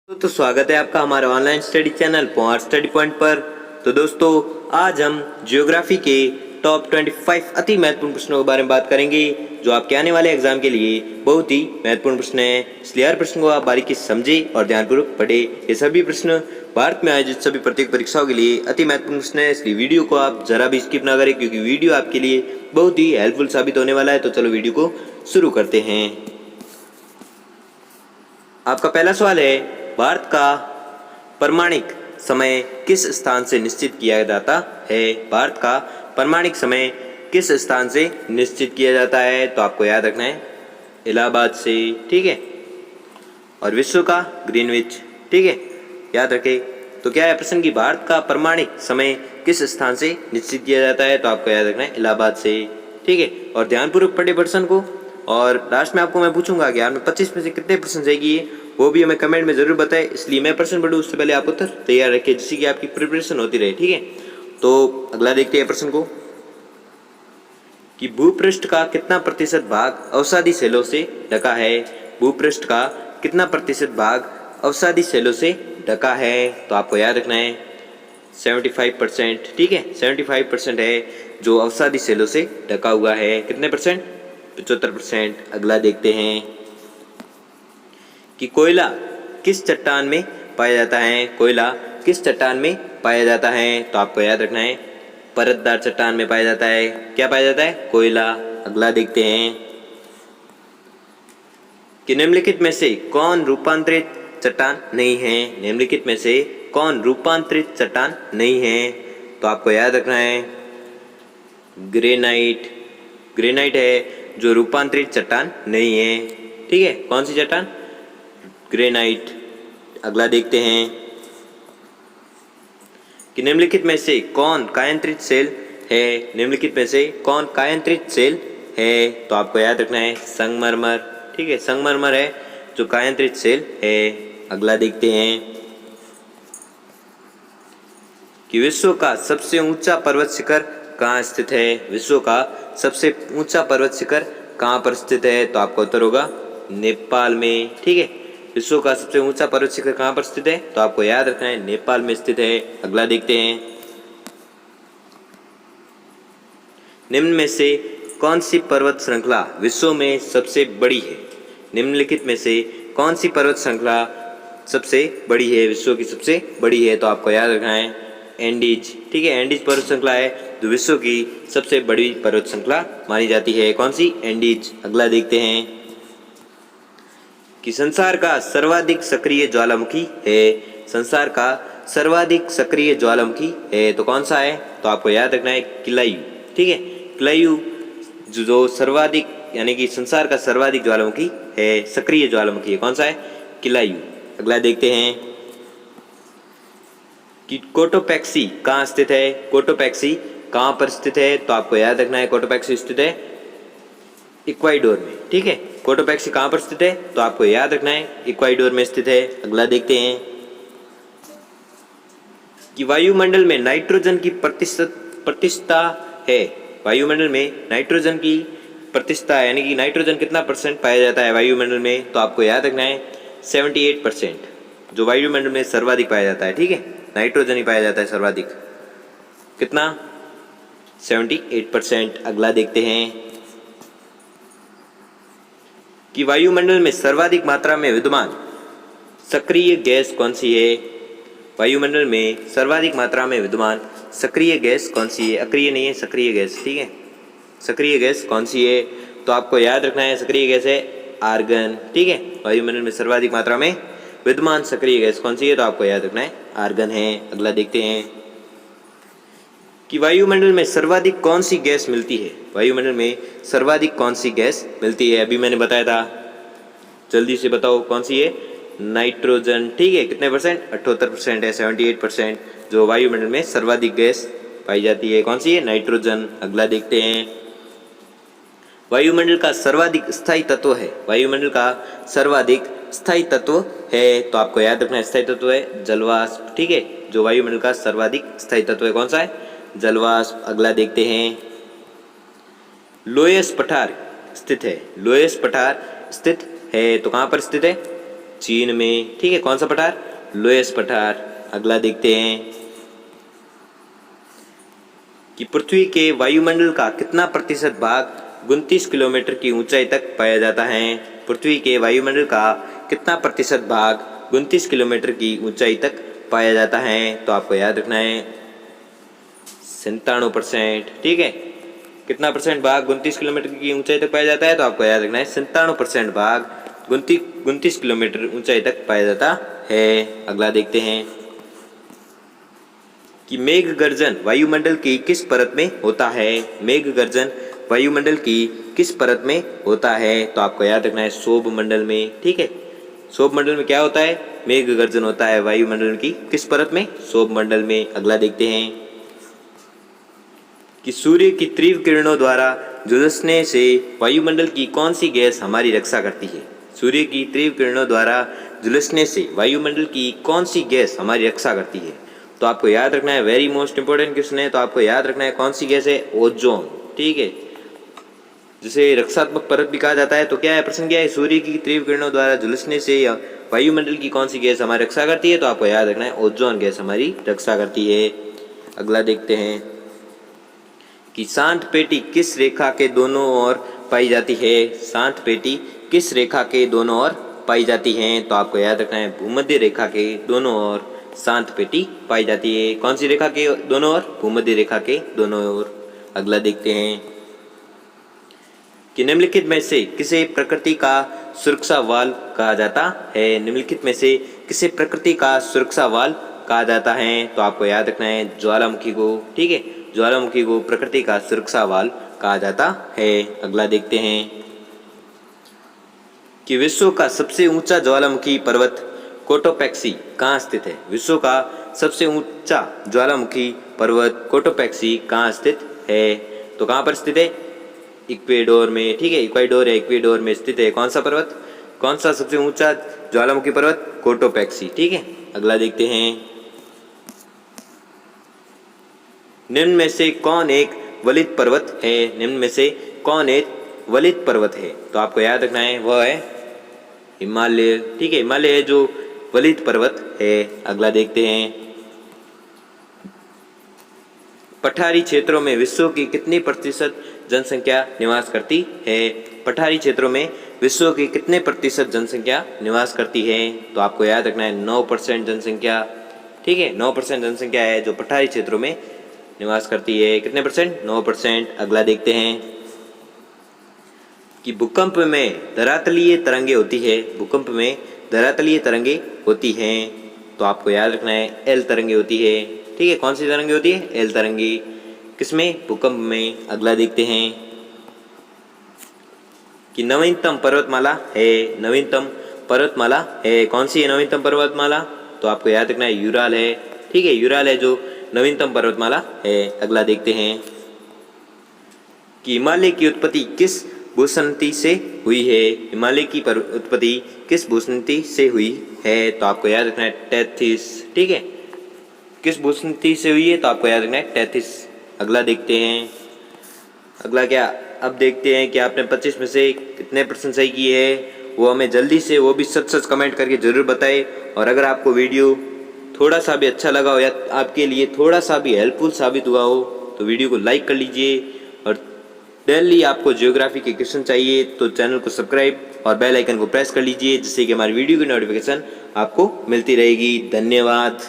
तो स्वागत है आपका हमारे online study channel power study point पर। तो दोस्तों, आज हम ज्योग्राफी के टॉप 25 अति महत्वपूर्ण प्रश्नों के बारे में बात करेंगे जो आपके आने वाले एग्जाम के लिए बहुत ही महत्वपूर्ण प्रश्न हैं। इसलिए हर प्रश्न को आप बारीकी से समझें और ध्यानपूर्वक पढ़ें। ये सभी प्रश्न भारत में आयोजित सभी प्रत्येक परीक्षाओं के लिए अति महत्वपूर्ण प्रश्न है, इसलिए वीडियो को आप जरा भी स्किप ना करें क्योंकि वीडियो आपके लिए बहुत ही हेल्पफुल साबित होने वाला है। तो चलो वीडियो को शुरू करते हैं। आपका पहला सवाल है, भारत का प्रमाणिक समय किस स्थान से निश्चित किया जाता है? भारत का प्रमाणिक समय किस स्थान से निश्चित किया जाता है? तो आपको याद रखना है इलाहाबाद से, ठीक है। और विश्व का ग्रीनविच, ठीक है, याद रखें। तो क्या है प्रश्न की भारत का प्रमाणिक समय किस स्थान से निश्चित किया जाता है? तो आपको याद रखना है इलाहाबाद से, ठीक है। और ध्यानपूर्वक पढ़े प्रश्न को। और लास्ट में आपको मैं पूछूंगा कि आपने 25 में से कितने प्रश्न सही किए, वो भी हमें कमेंट में जरूर बताएं। इसलिए मैं प्रश्न पढ़ूँ उससे पहले आप उत्तर तैयार रखें जिससे कि आपकी प्रिपरेशन होती रहे, ठीक है। तो अगला देखते हैं प्रश्न को कि भूपृष्ठ का कितना प्रतिशत भाग अवसादी सेलों से ढका है? भूपृष्ठ का कितना प्रतिशत भाग अवसादी सेलों से ढका है? तो आपको याद रखना है 75%, ठीक है। 75% है जो अवसादी सेलों से ढका हुआ है। कितने परसेंट? 75%। अगला देखते हैं कि कोयला किस चट्टान में पाया जाता है? कोयला किस चट्टान में पाया जाता है? तो आपको याद रखना है परतदार चट्टान में पाया जाता है। क्या पाया जाता है? कोयला। अगला देखते हैं कि निम्नलिखित में से कौन रूपांतरित चट्टान नहीं है? निम्नलिखित में से कौन रूपांतरित चट्टान नहीं है? तो आपको याद रखना है ग्रेनाइट। ग्रेनाइट है जो रूपांतरित चट्टान नहीं है, ठीक है। कौन सी चट्टान? ग्रेनाइट। अगला देखते हैं कि निम्नलिखित में से कौन कायांतरित सेल है? निम्नलिखित में से कौन कायांतरित सेल है? तो आपको याद रखना है संगमरमर, ठीक है। संगमरमर है जो कायांतरित सेल है। अगला देखते हैं कि विश्व का सबसे ऊंचा पर्वत शिखर कहाँ स्थित है? विश्व का सबसे ऊंचा पर्वत शिखर कहाँ पर स्थित है? तो आपका उत्तर होगा नेपाल में, ठीक है। विश्व का सबसे ऊंचा पर्वत शिखर कहाँ पर स्थित है? तो आपको याद रखना है नेपाल में स्थित है। अगला देखते हैं निम्न में से कौन सी पर्वत श्रृंखला विश्व में सबसे बड़ी है? निम्नलिखित में से कौन सी पर्वत श्रृंखला सबसे बड़ी है, विश्व की सबसे बड़ी है? तो आपको याद रखना है एंडीज, ठीक है। एंडीज पर्वत श्रृंखला है जो विश्व की सबसे बड़ी पर्वत श्रृंखला मानी जाती है। कौन सी? एंडीज। अगला देखते हैं कि संसार का सर्वाधिक सक्रिय ज्वालामुखी है। संसार का सर्वाधिक सक्रिय ज्वालामुखी है तो कौन सा है? तो आपको याद रखना है किलायू, ठीक है। किलायू जो सर्वाधिक यानी कि संसार का सर्वाधिक ज्वालामुखी है, सक्रिय ज्वालामुखी है। कौन सा है? किलायू। अगला देखते हैं कि कोटोपैक्सी कहाँ स्थित है? कोटोपैक्सी कहाँ पर स्थित है? तो आपको याद रखना है कोटोपैक्सी स्थित है इक्वाडोर में, ठीक है। कोटोपैक्सी कहाँ पर स्थित है? तो आपको याद रखना है इक्वाडोर में स्थित है। अगला देखते हैं कि वायुमंडल में नाइट्रोजन की प्रतिशतता है। वायुमंडल में नाइट्रोजन की प्रतिशतता यानी कि नाइट्रोजन कितना परसेंट पाया जाता है वायुमंडल में? तो आपको याद रखना है 78%, जो वायुमंडल में सर्वाधिक पाया जाता है, ठीक है। नाइट्रोजन ही पाया जाता है सर्वाधिक। कितना? 78%। अगला देखते हैं कि वायुमंडल में सर्वाधिक मात्रा में विद्यमान सक्रिय गैस कौन सी है? वायुमंडल में सर्वाधिक मात्रा में विद्यमान सक्रिय गैस कौन सी है? अक्रिय नहीं है, सक्रिय गैस, ठीक है। सक्रिय गैस कौन सी है? तो आपको याद रखना है सक्रिय गैस है आर्गन, ठीक है। वायुमंडल में सर्वाधिक मात्रा में विद्यमान सक्रिय गैस कौन सी है? तो आपको याद रखना है आर्गन है। अगला देखते हैं कि वायुमंडल में सर्वाधिक कौन सी गैस मिलती है? वायुमंडल में सर्वाधिक कौन सी गैस मिलती है? अभी मैंने बताया था, जल्दी से बताओ कौन सी है? नाइट्रोजन, ठीक है। कितने परसेंट? 78% है। 78% जो वायुमंडल में सर्वाधिक गैस पाई जाती है कौन सी है? नाइट्रोजन। अगला देखते हैं वायुमंडल का सर्वाधिक स्थायी तत्व है। वायुमंडल का सर्वाधिक स्थायी तत्व है तो आपको याद रखना है स्थायी तत्व है जलवाष्प, ठीक है। जो वायुमंडल का सर्वाधिक स्थायी तत्व है कौन सा है? जलवाष्प। अगला देखते हैं लोयस पठार स्थित है। लोयस पठार स्थित है तो कहाँ पर स्थित है? चीन में। ठीक है, कौन सा पठार? लोएस पठार। अगला देखते हैं कि पृथ्वी के वायुमंडल का कितना प्रतिशत भाग 29 किलोमीटर की ऊंचाई तक पाया जाता है? पृथ्वी के वायुमंडल का कितना प्रतिशत भाग 29 किलोमीटर की ऊंचाई तक पाया जाता है? तो आपको याद रखना है 97%। ठीक है, कितना परसेंट भाग 29 किलोमीटर की ऊंचाई तक पाया जाता है? तो आपको याद रखना है 97% भाग 29 किलोमीटर ऊंचाई तक पाया जाता है। अगला देखते हैं कि मेघ गर्जन वायुमंडल की किस परत में होता है? मेघ गर्जन वायुमंडल की किस परत में होता है? तो आपको याद रखना है शोभ मंडल में। ठीक है, शोभ मंडल में क्या होता है? मेघ गर्जन होता है वायुमंडल की किस परत में? शोभ मंडल में। अगला देखते हैं कि सूर्य की तीव्र किरणों द्वारा झुलसने से वायुमंडल की कौन सी गैस हमारी रक्षा करती है? सूर्य की तीव्र किरणों द्वारा झुलसने से वायुमंडल की कौन सी गैस हमारी रक्षा करती है? तो आपको याद रखना है, वेरी मोस्ट इंपॉर्टेंट क्वेश्चन है, तो आपको याद रखना है कौन सी गैस है? ओजोन। ठीक है, जिसे रक्षात्मक परत भी कहा जाता है। तो क्या है प्रश्न, क्या है? सूर्य की तीव्र किरणों द्वारा झुलसने से वायुमंडल की कौन सी गैस हमारी रक्षा करती है? तो आपको याद रखना है ओजोन गैस हमारी रक्षा करती है। अगला देखते हैं कि शांत पेटी किस रेखा के दोनों ओर पाई जाती है? शांत पेटी किस रेखा के दोनों ओर पाई जाती है? तो आपको याद रखना है भूमध्य रेखा के दोनों ओर शांत पेटी पाई जाती है। कौन सी रेखा के दोनों ओर? भूमध्य रेखा के दोनों ओर। अगला देखते हैं कि निम्नलिखित में से किसे प्रकृति का सुरक्षा वाल्व कहा जाता है? निम्नलिखित में से किसे प्रकृति का सुरक्षा वाल्व कहा जाता है? तो आपको याद रखना है ज्वालामुखी को। ठीक है, ज्वालामुखी को प्रकृति का सुरक्षा वाल्व कहा जाता है। अगला देखते हैं कि विश्व का सबसे ऊंचा ज्वालामुखी पर्वत कोटोपैक्सी कहाँ स्थित है? विश्व का सबसे ऊंचा ज्वालामुखी पर्वत कोटोपैक्सी कहाँ स्थित है? तो कहाँ पर स्थित है? इक्वेडोर में। ठीक है, इक्वेडोर है, इक्वेडोर में स्थित है। कौन सा पर्वत? कौन सा सबसे ऊंचा ज्वालामुखी पर्वत? कोटोपैक्सी। ठीक है, अगला देखते हैं निम्न में से कौन एक वलित पर्वत है? निम्न में से कौन एक वलित पर्वत है? तो आपको याद रखना है वह है हिमालय। ठीक है, हिमालय है जो वलित पर्वत है। अगला देखते हैं पठारी क्षेत्रों में विश्व की कितनी प्रतिशत जनसंख्या निवास करती है? पठारी क्षेत्रों में विश्व की कितने प्रतिशत जनसंख्या निवास करती है? तो आपको याद रखना है 9% जनसंख्या। ठीक है, 9% जनसंख्या है जो पठारी क्षेत्रों में निवास करती है। कितने परसेंट? 9%। अगला देखते हैं कि भूकंप में धरातलीय तरंगे होती है। भूकंप में धरातलीय तरंगे होती हैं। तो आपको याद रखना है एल तरंगे होती है। ठीक है, कौन सी तरंगे होती है? एल तरंगे। किसमें? भूकंप में। अगला देखते हैं कि नवीनतम पर्वतमाला है। नवीनतम पर्वतमाला है, कौन सी है नवीनतम पर्वतमाला? तो आपको याद रखना है यूराल है। ठीक है, यूराल है जो नवीनतम पर्वतमाला है। अगला देखते हैं कि हिमालय की उत्पत्ति किस भूसंति से हुई है? हिमालय की उत्पत्ति किस भूसंति से हुई है? तो आपको याद रखना है टेथिस। ठीक है, किस भूसंति से हुई है? तो आपको याद रखना है टेथिस। अगला देखते हैं, अगला क्या, अब देखते हैं कि आपने 25 में से कितने प्रश्न सही किए हैं। वो हमें जल्दी से वो भी सच सच कमेंट करके ज़रूर बताएं। और अगर आपको वीडियो थोड़ा सा भी अच्छा लगा हो या आपके लिए थोड़ा सा भी हेल्पफुल साबित हुआ हो तो वीडियो को लाइक कर लीजिए। और डेली आपको ज्योग्राफी के क्वेश्चन चाहिए तो चैनल को सब्सक्राइब और बेल आइकन को प्रेस कर लीजिए, जिससे कि हमारी वीडियो की नोटिफिकेशन आपको मिलती रहेगी। धन्यवाद।